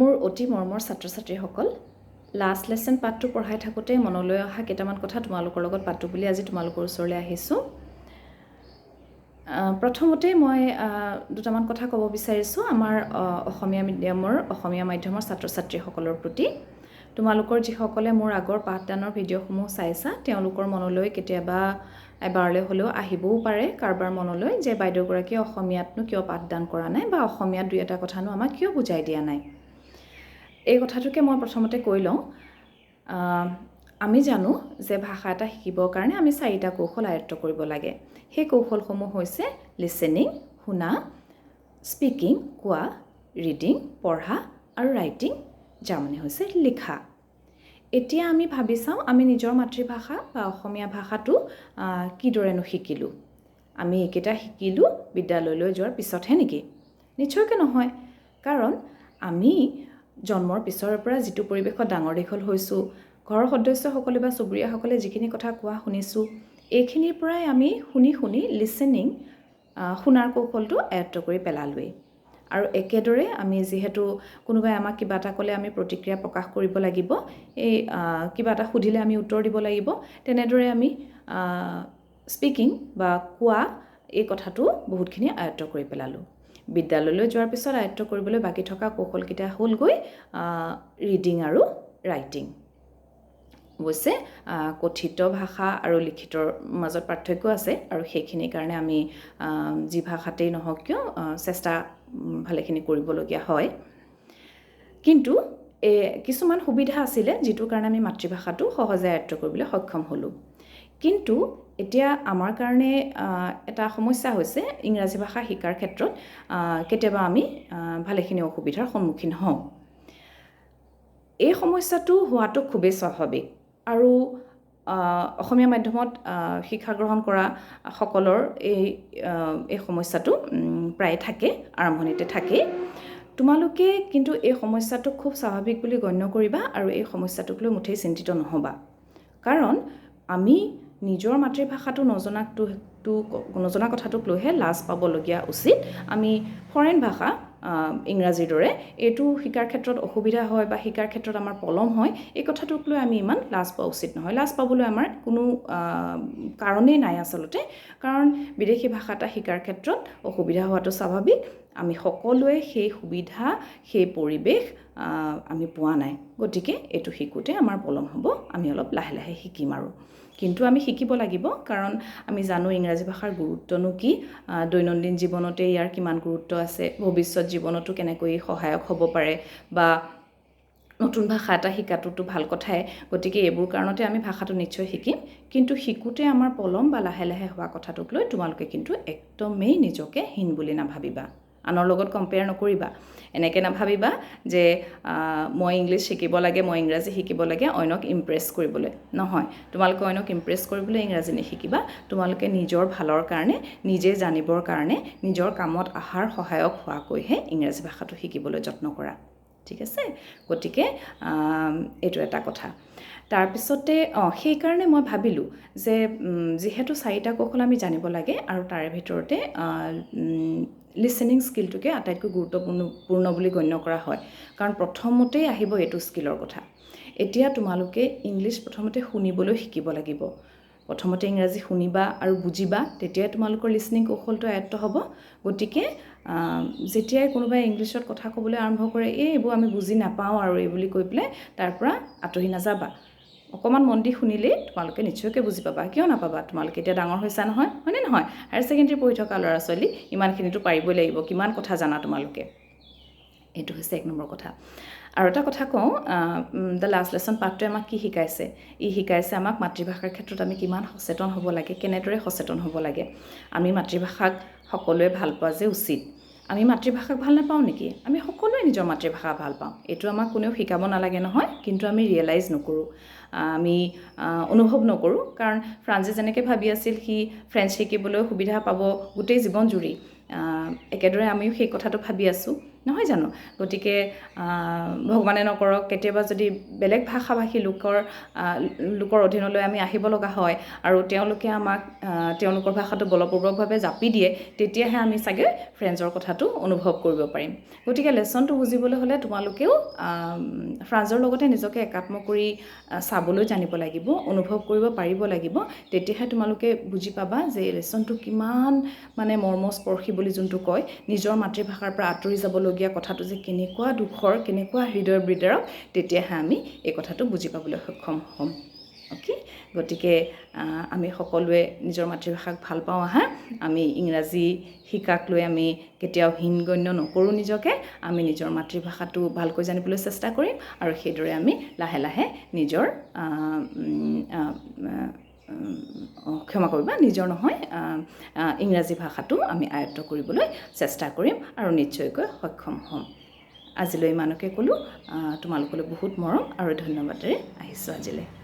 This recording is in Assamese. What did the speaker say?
মোৰ অতি মৰমৰ ছাত্ৰ ছাত্ৰীসকল, লাষ্ট লেসন পাঠটো পঢ়াই থাকোঁতে মনলৈ অহা কেইটামান কথা তোমালোকৰ লগত পাতো বুলি আজি তোমালোকৰ ওচৰলৈ আহিছোঁ। প্ৰথমতে মই দুটামান কথা ক'ব বিচাৰিছোঁ আমাৰ অসমীয়া মাধ্যমৰ ছাত্ৰ ছাত্ৰীসকলৰ প্ৰতি। তোমালোকৰ যিসকলে মোৰ আগৰ পাঠদানৰ ভিডিঅ'সমূহ চাইছা তেওঁলোকৰ মনলৈ কেতিয়াবা এবাৰলৈ হ'লেও আহিবও পাৰে কাৰোবাৰ মনলৈ যে বাইদেউগৰাকীয়ে অসমীয়াতনো কিয় পাঠদান কৰা নাই বা অসমীয়াত দুই এটা কথানো আমাক কিয় বুজাই দিয়া নাই। এই কথাটোকে মই প্ৰথমতে কৈ লওঁ। আমি জানো যে ভাষা এটা শিকিবৰ কাৰণে আমি 4টা কৌশল আয়ত্ত কৰিব লাগে। সেই কৌশলসমূহ হৈছে লিসেনিং, শুনা, স্পিকিং, কোৱা, ৰিডিং, পঢ়া আৰু ৰাইটিং, যাৰ মানে হৈছে লিখা। এতিয়া আমি ভাবি চাওঁ আমি নিজৰ মাতৃভাষা বা অসমীয়া ভাষাটো কিদৰেনো শিকিলোঁ। আমি এইকেইটা শিকিলোঁ বিদ্যালয়লৈ যোৱাৰ পিছতহে নেকি? নিশ্চয়কৈ নহয়। কাৰণ আমি জন্মৰ পিছৰ পৰা যিটো পৰিৱেশত ডাঙৰ দীঘল হৈছোঁ, ঘৰৰ সদস্যসকলে বা চুবুৰীয়াসকলে যিখিনি কথা কোৱা শুনিছোঁ, এইখিনিৰ পৰাই আমি শুনি লিসেনিং, শুনাৰ কৌশলটো আয়ত্ত কৰি পেলালোৱেই। আৰু একেদৰে আমি যিহেতু কোনোবাই আমাক কিবা এটা ক'লে আমি প্ৰতিক্ৰিয়া প্ৰকাশ কৰিব লাগিব, এই কিবা এটা সুধিলে আমি উত্তৰ দিব লাগিব, তেনেদৰে আমি স্পিকিং বা কোৱা এই কথাটো বহুতখিনি আয়ত্ত কৰি পেলালোঁ। বিদ্যালয়লৈ যোৱাৰ পিছত আয়ত্ত কৰিবলৈ বাকী থকা কৌশলকেইটা হ'লগৈ ৰিডিং আৰু ৰাইটিং। অৱশ্যে কথিত ভাষা আৰু লিখিতৰ মাজত পাৰ্থক্য আছে আৰু সেইখিনিৰ কাৰণে আমি যি ভাষাতেই নহওক কিয় চেষ্টা ভালেখিনি কৰিবলগীয়া হয়। কিন্তু কিছুমান সুবিধা আছিলে যিটোৰ কাৰণে আমি মাতৃভাষাটো সহজে আয়ত্ত কৰিবলৈ সক্ষম হ'লোঁ। কিন্তু এতিয়া আমাৰ কাৰণে এটা সমস্যা হৈছে ইংৰাজী ভাষা শিকাৰ ক্ষেত্ৰত কেতিয়াবা আমি ভালেখিনি অসুবিধাৰ সন্মুখীন হওঁ। এই সমস্যাটো হোৱাটো খুবেই স্বাভাৱিক আৰু অসমীয়া মাধ্যমত শিক্ষা গ্ৰহণ কৰা সকলৰ এই সমস্যাটো প্ৰায় থাকে, আৰম্ভণিতে থাকেই। তোমালোকে কিন্তু এই সমস্যাটোক খুব স্বাভাৱিক বুলি গণ্য কৰিবা আৰু এই সমস্যাটোক লৈ মুঠেই চিন্তিত নহ'বা। কাৰণ আমি নিজৰ মাতৃভাষাটো নজনা কথাটোক লৈহে লাজ পাবলগীয়া উচিত। আমি ফৰেন ভাষা ইংৰাজীৰ দৰে এইটো শিকাৰ ক্ষেত্ৰত অসুবিধা হয় বা শিকাৰ ক্ষেত্ৰত আমাৰ পলম হয়, এই কথাটোক লৈ আমি ইমান লাজ পোৱা উচিত নহয়। লাজ পাবলৈ আমাৰ কোনো কাৰণেই নাই আচলতে। কাৰণ বিদেশী ভাষা এটা শিকাৰ ক্ষেত্ৰত অসুবিধা হোৱাটো স্বাভাৱিক। আমি সকলোৱে সেই সুবিধা, সেই পৰিৱেশ আমি পোৱা নাই। গতিকে এইটো শিকোঁতে আমাৰ পলম হ'ব, আমি অলপ লাহে লাহে শিকিম আৰু। কিন্তু আমি শিকিব লাগিব কাৰণ আমি জানো ইংৰাজী ভাষাৰ গুৰুত্বনো কি, দৈনন্দিন জীৱনতে ইয়াৰ কিমান গুৰুত্ব আছে, ভৱিষ্যত জীৱনতো কেনেকৈ সহায়ক হ'ব পাৰে বা নতুন ভাষা এটা শিকাটোতো ভাল কথাই। গতিকে এইবোৰ কাৰণতে আমি ভাষাটো নিশ্চয় শিকিম। কিন্তু শিকোঁতে আমাৰ পলম বা লাহে লাহে হোৱা কথাটোক লৈ তোমালোকে কিন্তু একদমেই নিজকে হীন বুলি নাভাবিবা। আনৰ লগত কম্পেয়াৰ নকৰিবা। এনেকৈ নাভাবিবা যে মই ইংলিছ শিকিব লাগে, মই ইংৰাজী শিকিব লাগে অন্যক ইমপ্ৰেছ কৰিবলৈ। নহয়, তোমালোকে অন্যক ইমপ্ৰেছ কৰিবলৈ ইংৰাজী নিশিকিবা। তোমালোকে নিজৰ ভালৰ কাৰণে, নিজে জানিবৰ কাৰণে, নিজৰ কামত অহাৰ সহায়ক হোৱাকৈহে ইংৰাজী ভাষাটো শিকিবলৈ যত্ন কৰা। ঠিক আছে? গতিকে এইটো এটা কথা। তাৰপিছতে সেইকাৰণে মই ভাবিলোঁ যে যিহেতু 4টা কৌশল আমি জানিব লাগে আৰু তাৰে ভিতৰতে লিসেনিং স্কিলটোকে আটাইতকৈ গুৰুত্বপূৰ্ণ বুলি গণ্য কৰা হয়। কাৰণ প্ৰথমতেই আহিব এইটো স্কিলৰ কথা। এতিয়া তোমালোকে ইংলিছ প্ৰথমতে শুনিবলৈ শিকিব লাগিব। প্ৰথমতে ইংৰাজী শুনিবা আৰু বুজিবা, তেতিয়াই তোমালোকৰ লিসেনিং কৌশলটো আয়ত্ত হ'ব। গতিকে যেতিয়াই কোনোবাই ইংলিছত কথা ক'বলৈ আৰম্ভ কৰে, এইবোৰ আমি বুজি নাপাওঁ আৰু এই বুলি কৈ পেলাই তাৰ পৰা আঁতৰি নাযাবা। অকণমান মন দি শুনিলেই তোমালোকে নিশ্চয়কৈ বুজি পাবা। কিয় নাপাবা? তোমালোকে এতিয়া ডাঙৰ হৈছা নহয়, হয়নে নহয়? হায়াৰ ছেকেণ্ডেৰী পঢ়ি থকা ল'ৰা ছোৱালী ইমানখিনিতো পাৰিবই লাগিব। কিমান কথা জানা তোমালোকে? এইটো হৈছে 1 নম্বৰ কথা। আৰু এটা কথা কওঁ, দ্য লাষ্ট লেসন পাঠটোৱে আমাক কি শিকাইছে? শিকাইছে আমাক মাতৃভাষাৰ ক্ষেত্ৰত আমি কিমান সচেতন হ'ব লাগে, কেনেদৰে সচেতন হ'ব লাগে। আমি মাতৃভাষাক সকলোৱে ভাল পোৱা যে উচিত। আমি মাতৃভাষাক ভাল নাপাওঁ নেকি? আমি সকলোৱে নিজৰ মাতৃভাষা ভাল পাওঁ। এইটো আমাক কোনেও শিকাব নালাগে নহয়, কিন্তু আমি ৰিয়েলাইজ নকৰোঁ, আমি অনুভৱ নকৰোঁ। কাৰণ ফ্ৰান্সে যেনেকৈ ভাবি আছিল সি ফ্ৰেঞ্চ শিকিবলৈ সুবিধা পাব গোটেই জীৱন জুৰি, একেদৰে আমিও সেই কথাটো ভাবি আছোঁ। নহয় জানো গতিকে ভগৱানে নকৰক কেতিয়াবা যদি বেলেগ ভাষাভাষী লোকৰ অধীনলৈ আমি আহিব লগা হয় আৰু তেওঁলোকে আমাক তেওঁলোকৰ ভাষাটো বলপূৰ্বকভাৱে জাপি দিয়ে তেতিয়াহে আমি চাগে ফ্ৰেঞ্চৰ কথাটো অনুভৱ কৰিব পাৰিম গতিকে লেছনটো বুজিবলৈ হ'লে তোমালোকেও ফ্ৰান্সৰ লগতে নিজকে একাত্ম কৰি চাবলৈ জানিব লাগিব অনুভৱ কৰিব পাৰিব লাগিব তেতিয়াহে তোমালোকে বুজি পাবা যে লেছনটো কিমান মানে মৰ্মস্পৰ্শী বুলি যোনটো কয় নিজৰ মাতৃভাষাৰ পৰা আঁতৰি যাবলগীয়া কথাটো যে কেনেকুৱা দুখৰ কেনেকুৱা হৃদয়ৰ বিদাৰক তেতিয়াহে আমি এই কথাটো বুজি পাবলৈ সক্ষম হ'ম অ'কে গতিকে আমি সকলোৱে নিজৰ মাতৃভাষাক ভাল পাওঁ আহা আমি ইংৰাজী শিকাক লৈ আমি কেতিয়াও হীনগণ্য নকৰোঁ নিজকে আমি নিজৰ মাতৃভাষাটো ভালকৈ জানিবলৈ চেষ্টা কৰিম আৰু সেইদৰে আমি লাহে লাহে নিজৰ ক্ষমা কৰিবা নিজৰ নহয় ইংৰাজী ভাষাটো আমি আয়ত্ত কৰিবলৈ চেষ্টা কৰিম আৰু নিশ্চয়কৈ সক্ষম হ'ম আজিলৈ ইমানকে ক'লোঁ তোমালোকলৈ বহুত মৰম আৰু ধন্যবাদেৰে আহিছোঁ আজিলৈ